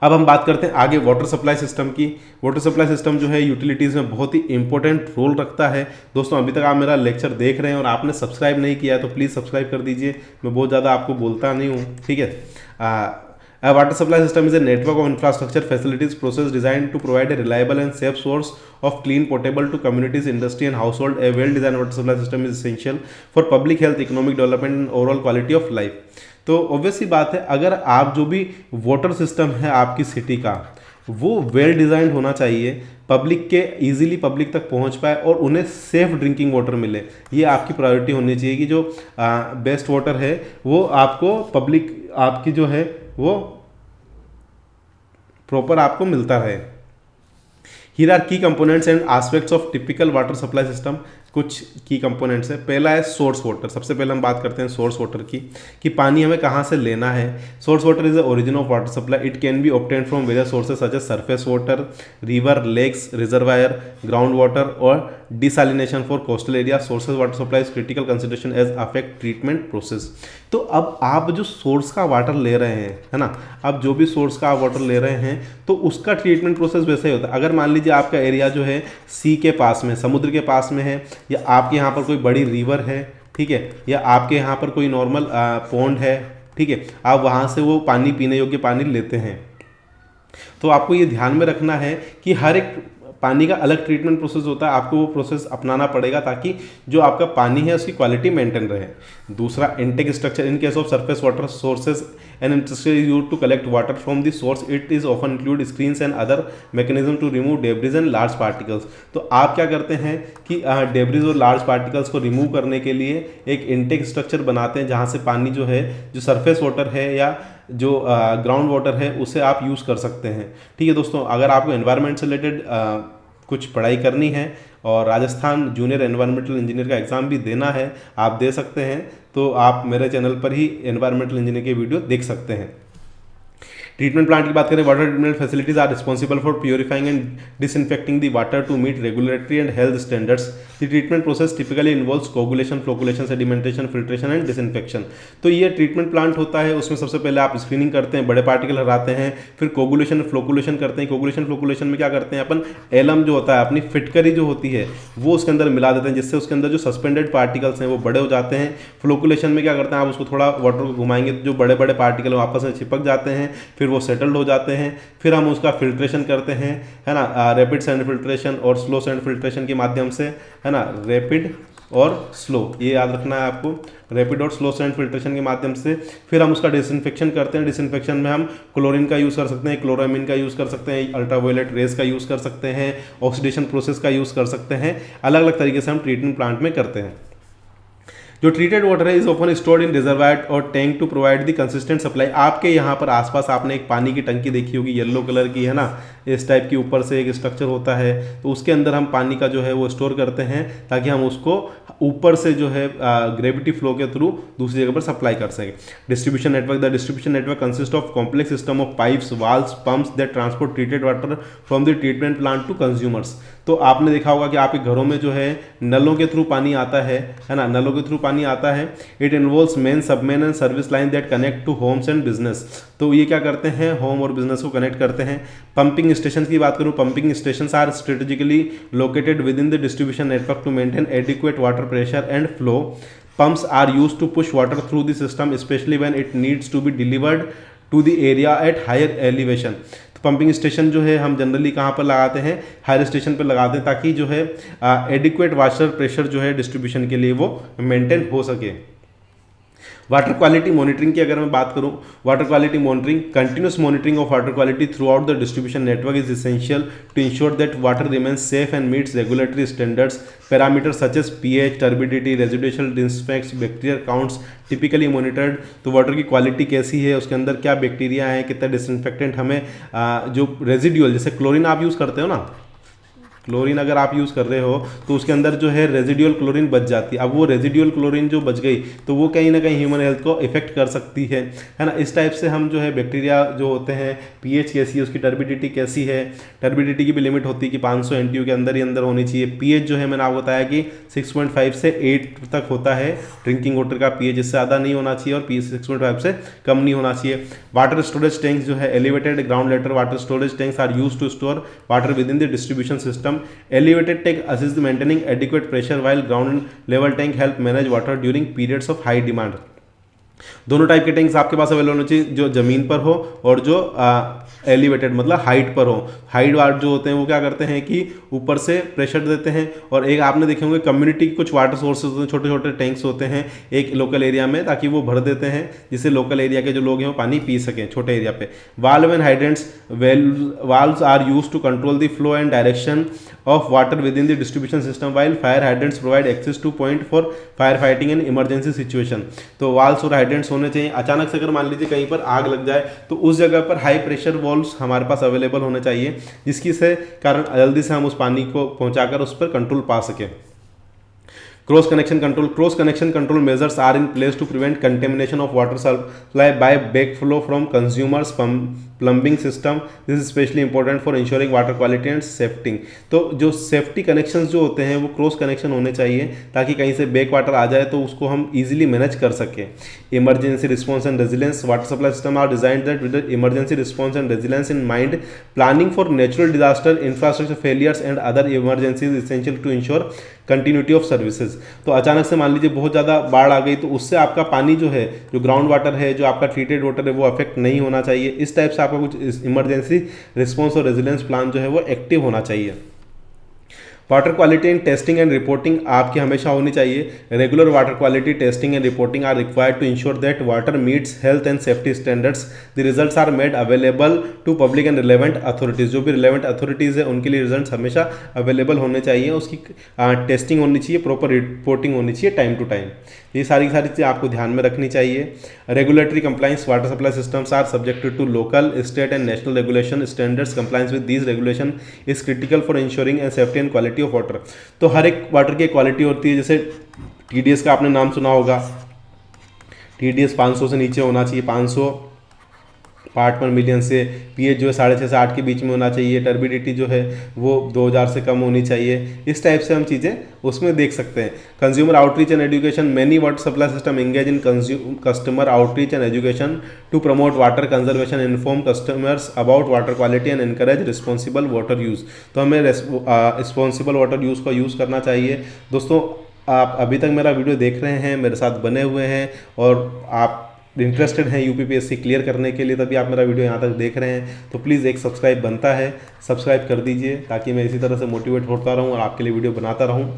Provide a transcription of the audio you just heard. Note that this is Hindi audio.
अब हम बात करते हैं आगे वाटर सप्लाई सिस्टम की। वाटर सप्लाई सिस्टम जो है यूटिलिटीज़ में बहुत ही इंपॉर्टेंट रोल रखता है। दोस्तों अभी तक आप मेरा लेक्चर देख रहे हैं और आपने सब्सक्राइब नहीं किया है तो प्लीज़ सब्सक्राइब कर दीजिए। मैं बहुत ज़्यादा आपको बोलता नहीं हूँ, ठीक है। A water supply system is a network of infrastructure, facilities, process designed to provide a reliable and safe source of clean potable to communities, industry and household. A well-designed water supply system is essential for public health, economic development and overall quality of life. तो ऑब्वियस सी बात है, अगर आप जो भी वाटर सिस्टम है आपकी सिटी का वो वेल डिज़ाइंड होना चाहिए, पब्लिक के इजीली पब्लिक तक पहुंच पाए और उन्हें सेफ ड्रिंकिंग वाटर मिले। ये आपकी प्रायोरिटी होनी चाहिए कि जो बेस्ट वाटर है वो आपको पब्लिक आपकी जो है वो प्रॉपर आपको मिलता रहे। Here are key components and aspects of typical water supply system। कुछ की कंपोनेंट्स है। पहला है सोर्स वाटर। सबसे पहले हम बात करते हैं सोर्स वाटर की कि पानी हमें कहाँ से लेना है। Source water is the origin of water supply. It can be obtained from various sources such as surface water, river, lakes, reservoir, ground water और desalination for coastal area. Sources water supply is critical consideration as affect treatment process. तो अब आप जो सोर्स का वाटर ले रहे हैं, है ना, अब जो भी सोर्स का आप वाटर ले रहे हैं तो उसका ट्रीटमेंट प्रोसेस वैसे ही होता है। अगर मान लीजिए आपका एरिया जो है सी के पास में, समुद्र के पास में है, या आपके यहाँ पर कोई बड़ी रिवर है, ठीक है, या आपके यहाँ पर कोई नॉर्मल पॉन्ड है, ठीक है, आप वहाँ से वो पानी पीने योग्य पानी लेते हैं, तो आपको ये ध्यान में रखना है कि हर एक पानी का अलग ट्रीटमेंट प्रोसेस होता है। आपको वो प्रोसेस अपनाना पड़ेगा ताकि जो आपका पानी है उसकी क्वालिटी मेंटेन रहे। दूसरा, intake structure. In case of surface water sources and industry use to collect water from the source, it is often include screens and other mechanism to remove debris and large particles. तो आप क्या करते हैं कि डेब्रिज और लार्ज पार्टिकल्स को रिमूव करने के लिए एक इनटेक स्ट्रक्चर बनाते हैं जहाँ से पानी जो है, जो सरफेस वाटर है या जो ग्राउंड वाटर है, उसे आप यूज़ कर सकते हैं। ठीक है दोस्तों, अगर आपको एनवायरनमेंट से रिलेटेड कुछ पढ़ाई करनी है और राजस्थान जूनियर एनवायरमेंटल इंजीनियर का एग्ज़ाम भी देना है, आप दे सकते हैं। तो आप मेरे चैनल पर ही एनवायरमेंटल इंजीनियर के वीडियो देख सकते हैं। ट्रीटमेंट प्लांट की बात करें, water treatment facilities are responsible for purifying and disinfecting the water to meet regulatory and health standards. The treatment process typically involves coagulation, flocculation, sedimentation, filtration and disinfection. तो ये ट्रीटमेंट प्लांट होता है, उसमें सबसे पहले आप स्क्रीनिंग करते हैं, बड़े पार्टिकल हटाते हैं, फिर कोगुलेशन फ्लोकुलेशन करते हैं। कोगुलेशन फ्लोकुलेशन में क्या करते हैं अपन, एलम जो होता है, अपनी फिटकरी जो होती है वो उसके अंदर मिला देते हैं, जिससे उसके अंदर जो सस्पेंडेड पार्टिकल्स हैं वो बड़े हो जाते हैं। फ्लोकुलेशन में क्या करते हैं, आप उसको थोड़ा वाटर को घुमाएंगे तो जो बड़े बड़े पार्टिकल आपस में चिपक जाते हैं, फिर वो सेटल्ड हो जाते हैं। फिर हम उसका फिल्ट्रेशन करते हैं, है ना, रैपिड सैंड फिल्ट्रेशन और स्लो सैंड फिल्ट्रेशन के माध्यम से, है ना, रैपिड और स्लो, ये याद रखना है आपको, रैपिड और स्लो सैंड फिल्ट्रेशन के माध्यम से। फिर हम उसका डिसइंफेक्शन करते हैं। डिसइंफेक्शन में हम क्लोरीन का यूज़ कर सकते हैं, क्लोरामीन का यूज़ कर सकते हैं, अल्ट्रावायलेट रेज का यूज़ कर सकते हैं, ऑक्सीडेशन प्रोसेस का यूज़ कर सकते हैं। अलग अलग तरीके से हम ट्रीटमेंट प्लांट में करते हैं। जो ट्रीटेड वाटर है is often stored in reservoir और tank to provide the consistent supply. आपके यहाँ पर आसपास आपने एक पानी की टंकी देखी होगी, येलो कलर की, है ना, इस टाइप की ऊपर से एक स्ट्रक्चर होता है, तो उसके अंदर हम पानी का जो है वो स्टोर करते हैं ताकि हम उसको ऊपर से जो है ग्रेविटी फ्लो के थ्रू दूसरी जगह पर सप्लाई कर सकें। Distribution network. The distribution network consist of complex system of pipes, valves, pumps that transport treated water from the treatment plant to consumers. तो आपने देखा होगा कि आपके घरों में जो है नलों के थ्रू पानी आता है ना, नलों के थ्रू पानी आता है। It involves main, submain and service line that connect to homes and business. तो ये क्या करते हैं, होम और बिजनेस को कनेक्ट करते हैं। पंपिंग स्टेशन की बात करूँ, pumping station are strategically located within the distribution network to maintain adequate water pressure and flow. Pumps are used to push water through the system, especially when it needs to be delivered to the area at higher elevation। तो पंपिंग स्टेशन जो है हम जनरली कहाँ पर लगाते हैं, हायर स्टेशन पर लगाते हैं, ताकि जो है एडिक्वेट वाटर प्रेशर जो है डिस्ट्रीब्यूशन के लिए वो मेंटेन हो सके। वाटर क्वालिटी मॉनिटरिंग की अगर मैं बात करूं, water quality monitoring, continuous monitoring of water quality throughout the distribution network is essential to ensure that water remains safe and meets regulatory standards. Parameters such as pH, turbidity, residual disinfects, bacteria counts typically monitored. तो वाटर की क्वालिटी कैसी है, उसके अंदर क्या बैक्टीरिया है, कितना डिसइंफेक्टेंट हमें जो रेजिडुअल, जैसे क्लोरीन आप यूज़ करते हो ना, क्लोरीन अगर आप यूज़ कर रहे हो तो उसके अंदर जो है रेजिडुअल क्लोरीन बच जाती है। अब वो रेजिडुअल क्लोरीन जो बच गई तो वो कहीं ना कहीं ह्यूमन हेल्थ को इफेक्ट कर सकती है ना। इस टाइप से हम जो है बैक्टीरिया जो होते हैं, पीएच कैसी है, उसकी टर्बिडिटी कैसी है, टर्बिडिटी की भी लिमिट होती है कि 500 एनटीयू के अंदर ही अंदर होनी चाहिए। पीएच जो है मैंने आपको बताया कि 6.5 से 8 तक होता है ड्रिंकिंग वाटर का पीएच, इससे ज़्यादा नहीं होना चाहिए और पीएच 6.5 से कम नहीं होना चाहिए। वाटर स्टोरेज टैंक्स जो है एलिवेटेड ग्राउंड लेटर water storage tanks are use to store water within the distribution system. Elevated tank assist maintaining adequate pressure while ground level tank help manage water during periods of high demand. दोनों टाइप के टैंक्स आपके पास अवेलेबल होने चाहिए, जो जमीन पर हो और जो एलिवेटेड मतलब हाइट पर हो। हाइट वाट जो होते हैं वो क्या करते हैं कि ऊपर से प्रेशर देते हैं, और एक आपने देखे होंगे कम्युनिटी के कुछ वाटर सोर्सेज होते हैं, छोटे छोटे टैंक्स होते हैं एक लोकल एरिया में, ताकि वो भर देते हैं जिससे लोकल एरिया के जो लोग हैं वो पानी पी सकें छोटे एरिया पे। Valve and hydrants, valves are use to control the flow and direction of water within the distribution system, while fire hydrants provide access to point for fire fighting and emergency situation। तो वाल्व्स और हाइड्रेंट्स होने चाहिए। अचानक से अगर मान लीजिए कहीं पर आग लग जाए तो उस जगह पर हाई प्रेशर वाल्व्स हमारे पास अवेलेबल होने चाहिए, जिसकी से कारण जल्दी से हम उस पानी को पहुंचाकर उस पर कंट्रोल पा सकें। Cross connection control measures are in place to prevent contamination of water supply by backflow from consumers plumbing system. This is especially important for ensuring water quality and safety। तो जो सेफ्टी कनेक्शंस जो होते हैं वो क्रॉस कनेक्शन होने चाहिए, ताकि कहीं से बैक वाटर आ जाए तो उसको हम इजीली मैनेज कर सकें। Emergency response and resilience, water supply system are designed that with emergency response and resilience in mind. Planning for natural disaster, infrastructure failures and other emergencies essential to ensure continuity of services. तो अचानक से मान लीजिए बहुत ज़्यादा बाढ़ आ गई तो उससे आपका पानी जो है, जो ग्राउंड वाटर है, जो आपका ट्रीटेड वाटर है, वो अफेक्ट नहीं होना चाहिए। इस टाइप से आपका कुछ इमरजेंसी रिस्पॉन्स और रेजिलेंस प्लान जो है वो एक्टिव होना चाहिए। Water quality and testing and reporting आपकी हमेशा होनी चाहिए। Regular water quality testing and reporting are required to ensure that water meets health and safety standards. The results are made available to public and relevant authorities. जो भी रिलेवेंट अथॉरिटीज़ है उनके लिए रिजल्ट्स हमेशा अवेलेबल होने चाहिए, उसकी टेस्टिंग होनी चाहिए, प्रॉपर रिपोर्टिंग होनी चाहिए टाइम टू टाइम। ये सारी चीज़ें आपको ध्यान में रखनी चाहिए। Regulatory compliance, water supply systems are subjected to local, state and national regulation standards. Compliance with these regulation is critical for ensuring and safety and quality of water. तो हर एक वाटर की क्वालिटी होती है, जैसे टीडीएस का आपने नाम सुना होगा, टीडीएस 500 से नीचे होना चाहिए, 500 पार्ट पर मिलियन से। पीएच जो है 6.5 से 8 के बीच में होना चाहिए। टर्बिडिटी जो है वो 2000 से कम होनी चाहिए। इस टाइप से हम चीज़ें उसमें देख सकते हैं। Consumer outreach and education, many water supply system engage in customer outreach and education to promote water conservation, inform customers about water quality and encourage responsible water use. तो हमें रिस्पॉन्सिबल वाटर यूज़ का यूज़ करना चाहिए। दोस्तों, आप अभी तक मेरा वीडियो देख रहे हैं, मेरे साथ बने हुए हैं और आप इंटरेस्टेड हैं यूपीपीएससी क्लियर करने के लिए, तभी आप मेरा वीडियो यहाँ तक देख रहे हैं, तो प्लीज़ एक सब्सक्राइब बनता है, सब्सक्राइब कर दीजिए ताकि मैं इसी तरह से मोटिवेट होता रहूँ और आपके लिए वीडियो बनाता रहूँ।